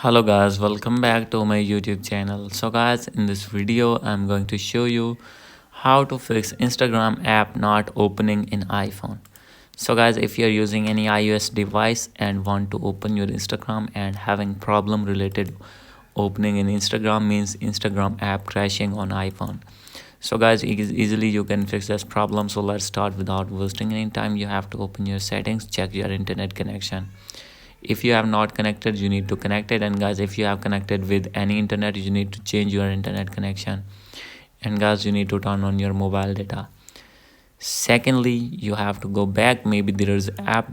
Hello guys, welcome back to my YouTube channel. So guys, in this video I'm going to show you how to fix Instagram app not opening in iPhone. So guys, if you're using any iOS device and want to open your Instagram and having problem related opening in Instagram means Instagram app crashing on iPhone. So guys, easily you can fix this problem. So let's start without wasting any time. You have to open your settings, check your internet connection. If you have not connected, you need to connect it. And guys, if you have connected with any internet, you need to change your internet connection. And guys, you need to turn on your mobile data. Secondly, you have to go back. Maybe there is app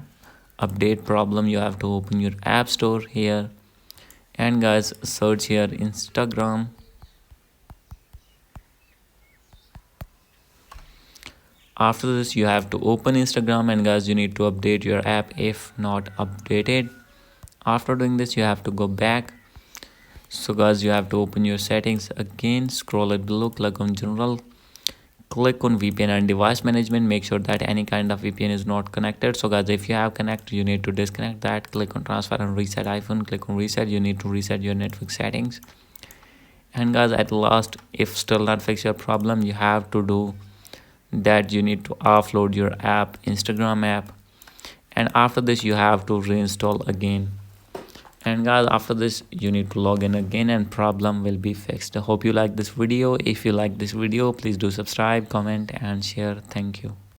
update problem. You have to open your app store here, and guys, search here Instagram. After this, you have to open Instagram, and guys, you need to update your app if not updated. After doing this, you have to go back. So guys, you have to open your settings again, scroll it below, click on general, click on VPN and device management. Make sure that any kind of VPN is not connected. So guys, if you have connected, you need to disconnect that. Click on transfer and reset iPhone. Click on reset. You need to reset your network settings. And guys, at last, if still not fix your problem, you have to do that. You need to offload your app, Instagram app, and after this you have to reinstall again. And guys, after this you need to log in again and problem will be fixed. I hope you like this video. If you like this video, please do subscribe, comment and share. Thank you.